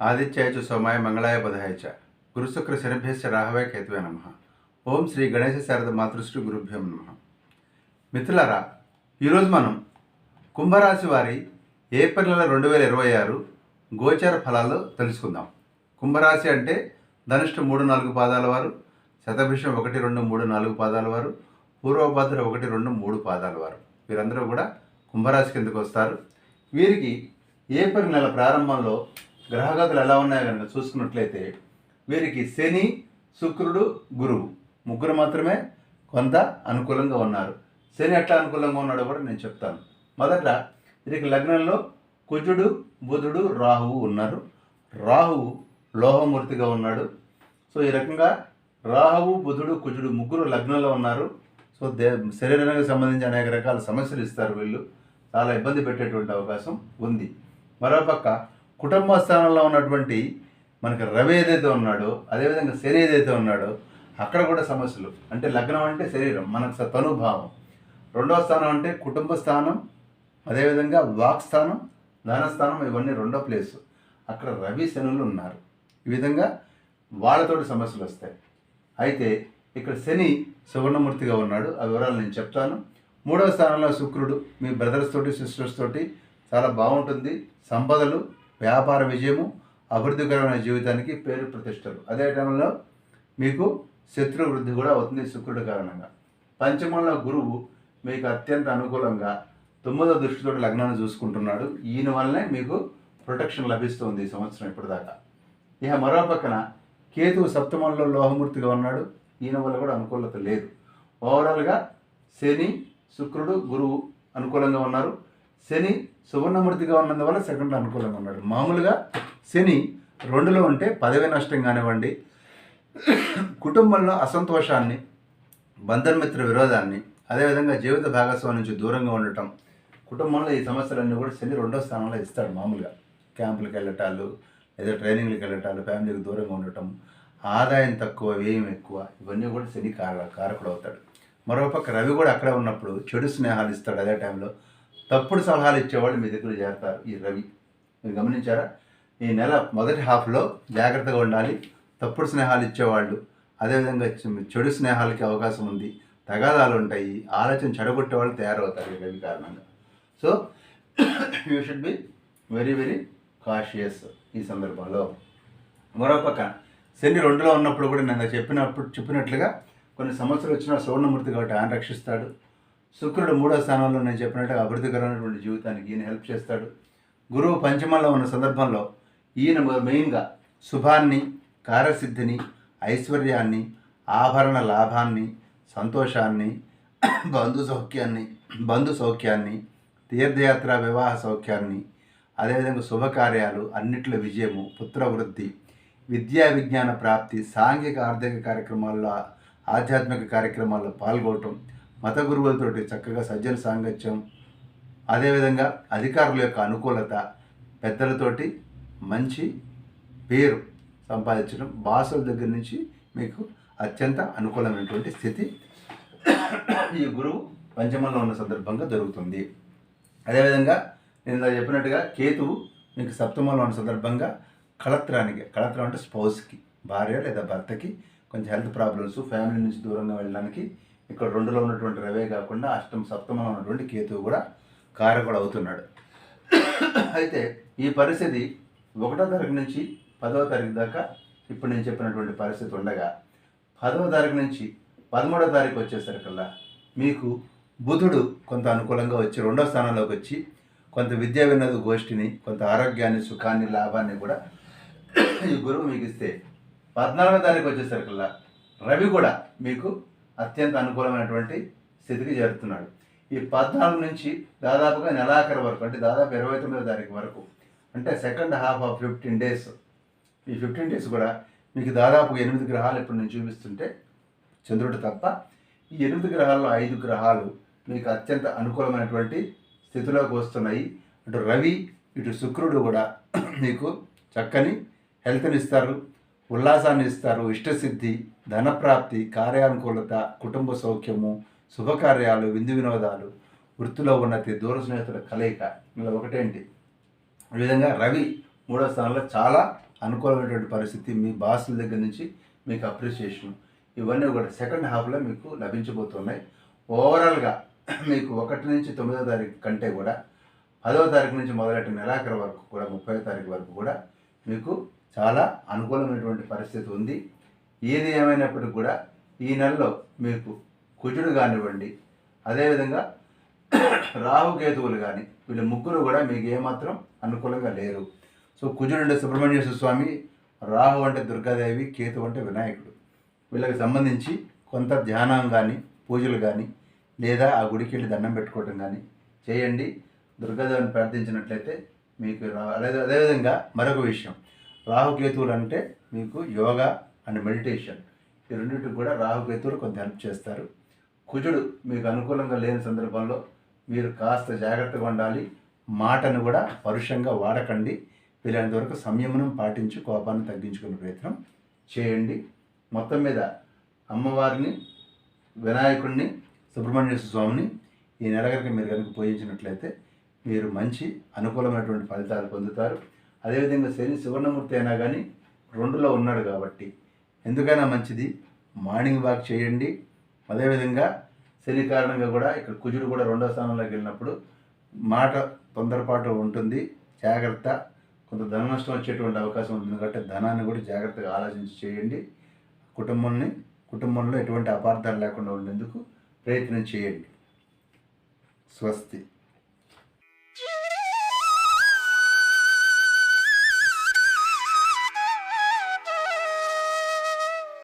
ఆదిత్యాయ చ సోమాయ మంగళాయ బుధాయ చ గురుశుక్ర శనిభ్యశ్చ రాహవే కేతువే నమః. ఓం శ్రీ గణేశ శారద మాతృశ్రీ గురుభ్యం నమః. మిత్రులారా, ఈరోజు మనం కుంభరాశి వారి ఏప్రిల్ నెల 2026 గోచార ఫలాలు తెలుసుకుందాం. కుంభరాశి అంటే ధనుష్టు 3-4 పాదాల వారు, శతభిషం 1-2-3-4 పాదాల వారు, పూర్వభద్ర 1-2-3 పాదాల వారు. వీరందరూ కూడా కుంభరాశి కిందకు వస్తారు. వీరికి ఏప్రిల్ నెల ప్రారంభంలో గ్రహగతులు ఎలా ఉన్నాయో కనుక చూసుకున్నట్లయితే వీరికి శని, శుక్రుడు, గురువు ముగ్గురు మాత్రమే కొంత అనుకూలంగా ఉన్నారు. శని ఎట్లా అనుకూలంగా ఉన్నాడో కూడా నేను చెప్తాను. మొదట వీరికి లగ్నంలో కుజుడు, బుధుడు, రాహువు ఉన్నారు. రాహువు లోహమూర్తిగా ఉన్నాడు. సో ఈ రకంగా రాహువు, బుధుడు, కుజుడు ముగ్గురు లగ్నంలో ఉన్నారు. సో శరీరానికి సంబంధించి అనేక రకాల సమస్యలు ఇస్తారు. వీళ్ళు చాలా ఇబ్బంది పెట్టేటువంటి అవకాశం ఉంది. మరోపక్క కుటుంబ స్థానంలో ఉన్నటువంటి మనకి రవి ఏదైతే ఉన్నాడో, అదేవిధంగా శని ఏదైతే ఉన్నాడో అక్కడ కూడా సమస్యలు. అంటే లగ్నం అంటే శరీరం, మనకు తనుభావం. రెండవ స్థానం అంటే కుటుంబ స్థానం, అదేవిధంగా వాక్ స్థానం, ధనస్థానం, ఇవన్నీ రెండో ప్లేసు. అక్కడ రవి శనులు ఉన్నారు. ఈ విధంగా వాళ్ళతోటి సమస్యలు వస్తాయి. అయితే ఇక్కడ శని సువర్ణమూర్తిగా ఉన్నాడు. ఆ వివరాలు నేను చెప్తాను. మూడవ స్థానంలో శుక్రుడు మీ బ్రదర్స్ తోటి, సిస్టర్స్ తోటి చాలా బాగుంటుంది. సంపదలు, వ్యాపార విజయము, అభివృద్ధికరమైన జీవితానికి పేరు ప్రతిష్టలు. అదే టైంలో మీకు శత్రు వృద్ధి కూడా అవుతుంది శుక్రుడి కారణంగా. పంచమంలో గురువు మీకు అత్యంత అనుకూలంగా 9వ దృష్టితో లగ్నాన్ని చూసుకుంటున్నాడు. ఈయన వల్లనే మీకు ప్రొటెక్షన్ లభిస్తుంది ఈ సంవత్సరం ఇప్పటిదాకా. ఇక మరో పక్కన కేతువు సప్తమంలో లోహమూర్తిగా ఉన్నాడు. ఈయన వల్ల కూడా అనుకూలత లేదు. ఓవరాల్గా శని, శుక్రుడు, గురువు అనుకూలంగా ఉన్నారు. శని సువర్ణమూర్తిగా ఉన్నందువల్ల సెకండ్లో అనుకూలంగా ఉన్నాడు. మామూలుగా శని 2లో ఉంటే పదవి నష్టం కానివ్వండి, కుటుంబంలో అసంతోషాన్ని, బంధుమిత్ర విరోధాన్ని, అదేవిధంగా జీవిత భాగస్వామి నుంచి దూరంగా ఉండటం, కుటుంబంలో ఈ సమస్యలన్నీ కూడా శని 2వ స్థానంలో ఇస్తాడు. మామూలుగా క్యాంపులకు వెళ్ళటాలు, లేదా ట్రైనింగ్లకు వెళ్ళటాలు, ఫ్యామిలీకి దూరంగా ఉండటం, ఆదాయం తక్కువ, వ్యయం ఎక్కువ, ఇవన్నీ కూడా శని కారకుడు అవుతాడు. మరోపక్క రవి కూడా అక్కడే ఉన్నప్పుడు చెడు స్నేహాలు ఇస్తాడు. అదే టైంలో తప్పుడు సలహాలు ఇచ్చేవాళ్ళు మీ దగ్గర చేరతారు. ఈ రవి మీరు గమనించారా? ఈ నెల మొదటి హాఫ్లో జాగ్రత్తగా ఉండాలి. తప్పుడు స్నేహాలు ఇచ్చేవాళ్ళు, అదేవిధంగా చెడు స్నేహాలకి అవకాశం ఉంది, తగాదాలు ఉంటాయి, ఆలోచన చెడగొట్టే వాళ్ళు తయారవుతారు ఈ రవి కారణంగా. So you should be very very cautious ఈ సందర్భంలో. మరోపక్క శని 2లో ఉన్నప్పుడు కూడా నేను చెప్పినట్లుగా కొన్ని సమస్యలు వచ్చినా సువర్ణమూర్తి కాబట్టి ఆయన రక్షిస్తాడు. శుక్రుడు 3వ స్థానంలో నేను చెప్పినట్టుగా అభివృద్ధికరమైనటువంటి జీవితానికి ఈయన హెల్ప్ చేస్తాడు. గురువు పంచమంలో ఉన్న సందర్భంలో ఈయన మెయిన్గా శుభాన్ని, కార్యసిద్ధిని, ఐశ్వర్యాన్ని, ఆభరణ లాభాన్ని, సంతోషాన్ని, బంధు సౌఖ్యాన్ని, తీర్థయాత్ర, వివాహ సౌఖ్యాన్ని, అదేవిధంగా శుభకార్యాలు, అన్నిట్లో విజయము, పుత్రవృద్ధి, విద్యా విజ్ఞాన ప్రాప్తి, సాంఘిక ఆర్థిక కార్యక్రమాల్లో, ఆధ్యాత్మిక కార్యక్రమాల్లో పాల్గొనటం, మత గురువులతోటి చక్కగా సజ్జన సాంగత్యం, అదేవిధంగా అధికారుల యొక్క అనుకూలత, పెద్దలతోటి మంచి పేరు సంపాదించడం, బాసుల దగ్గర నుంచి మీకు అత్యంత అనుకూలమైనటువంటి స్థితి ఈ గురువు పంచమంలో ఉన్న సందర్భంగా జరుగుతుంది. అదేవిధంగా నేను చెప్పినట్టుగా కేతువు మీకు సప్తమంలో ఉన్న సందర్భంగా కళత్రం అంటే స్పౌస్కి, భార్య లేదా భర్తకి కొంచెం హెల్త్ ప్రాబ్లమ్స్, ఫ్యామిలీ నుంచి దూరంగా వెళ్ళడానికి ఇక్కడ 2లో ఉన్నటువంటి రవే కాకుండా సప్తమంలో ఉన్నటువంటి కేతువు కూడా కారకుడు అవుతున్నాడు. అయితే ఈ పరిస్థితి 1వ తారీఖు నుంచి 10వ తారీఖు దాకా ఇప్పుడు నేను చెప్పినటువంటి పరిస్థితి ఉండగా, 10వ తారీఖు నుంచి 13వ తారీఖు వచ్చేసరికల్లా మీకు బుధుడు కొంత అనుకూలంగా వచ్చి 2వ స్థానంలోకి వచ్చి కొంత విద్యా వినోద గోష్ఠిని, కొంత ఆరోగ్యాన్ని, సుఖాన్ని, లాభాన్ని కూడా ఈ గురువు మీకు ఇస్తే 14వ తారీఖు వచ్చేసరికల్లా రవి కూడా మీకు అత్యంత అనుకూలమైనటువంటి స్థితికి చేరుతున్నాడు. ఈ 14 నుంచి దాదాపుగా నెలాఖరు వరకు, అంటే దాదాపు 29వ తారీఖు వరకు, అంటే సెకండ్ హాఫ్ ఆఫ్ 15 డేస్. ఈ 15 డేస్ కూడా మీకు దాదాపు 8 గ్రహాలు ఇప్పుడు నేను చూపిస్తుంటే చంద్రుడు తప్ప ఈ 8 గ్రహాల్లో 5 గ్రహాలు మీకు అత్యంత అనుకూలమైనటువంటి స్థితిలోకి వస్తున్నాయి. అటు రవి, ఇటు శుక్రుడు కూడా మీకు చక్కని హెల్త్ని ఇస్తారు, ఉల్లాసాన్ని ఇస్తారు, ఇష్టసిద్ధి, ధనప్రాప్తి, కార్యానుకూలత, కుటుంబ సౌఖ్యము, శుభకార్యాలు, విందు వినోదాలు, వృత్తిలో ఉన్నతి, దూర స్నేహితుల కలయిక, ఇలా ఒకటేంటి. ఈ విధంగా రవి మూడో స్థానంలో చాలా అనుకూలమైనటువంటి పరిస్థితి, మీ బాసుల దగ్గర నుంచి మీకు అప్రిసియేషన్, ఇవన్నీ కూడా సెకండ్ హాఫ్లో మీకు లభించబోతున్నాయి. ఓవరాల్గా మీకు 1 నుంచి 9వ తారీఖు కంటే కూడా 10వ తారీఖు నుంచి మొదలెట్టిన నెలాఖరు వరకు కూడా 30వ తారీఖు వరకు కూడా మీకు చాలా అనుకూలమైనటువంటి పరిస్థితి ఉంది. ఏది ఏమైనప్పటికీ కూడా ఈ నెలలో మీకు కుజుడు కానివ్వండి, అదేవిధంగా రాహుకేతువులు కానీ, వీళ్ళ ముగ్గురు కూడా మీకు ఏమాత్రం అనుకూలంగా లేరు. సో కుజుడు అంటే సుబ్రహ్మణ్యేశ్వర స్వామి, రాహు అంటే దుర్గాదేవి, కేతు అంటే వినాయకుడు. వీళ్ళకి సంబంధించి కొంత ధ్యానం కానీ, పూజలు కానీ, లేదా ఆ గుడికి వెళ్ళి దండం పెట్టుకోవటం కానీ చేయండి. దుర్గాదేవిని ప్రార్థించినట్లయితే మీకు అదేవిధంగా మరొక విషయం, రాహుకేతువులు అంటే మీకు యోగా అండ్ మెడిటేషన్, ఈ రెండింటికి కూడా రాహుకేతువులు కొంత హెల్ప్ చేస్తారు. కుజుడు మీకు అనుకూలంగా లేని సందర్భంలో మీరు కాస్త జాగ్రత్తగా ఉండాలి. మాటను కూడా పరుషంగా వాడకండి. వీలైనంత వరకు సంయమనం పాటించి కోపాన్ని తగ్గించుకునే ప్రయత్నం చేయండి. మొత్తం మీద అమ్మవారిని, వినాయకుడిని, సుబ్రహ్మణ్యేశ్వర స్వామిని ఈ నెల కనుక మీరు కనుక పూజించినట్లయితే మీరు మంచి అనుకూలమైనటువంటి ఫలితాలు పొందుతారు. అదేవిధంగా శని సువర్ణమూర్తి అయినా కానీ 2లో ఉన్నాడు కాబట్టి ఎందుకైనా మంచిది మార్నింగ్ వాక్ చేయండి. అదేవిధంగా శని కారణంగా కూడా ఇక్కడ కుజుడు కూడా 2వ స్థానంలోకి వెళ్ళినప్పుడు మాట తొందరపాటు ఉంటుంది, జాగ్రత్త. కొంత ధన నష్టం వచ్చేటువంటి అవకాశం ఉంటుంది కాబట్టి ధనాన్ని కూడా జాగ్రత్తగా ఆలోచించి చేయండి. కుటుంబంలో ఎటువంటి అపార్థాలు లేకుండా ఉండేందుకు ప్రయత్నం చేయండి. స్వస్తి.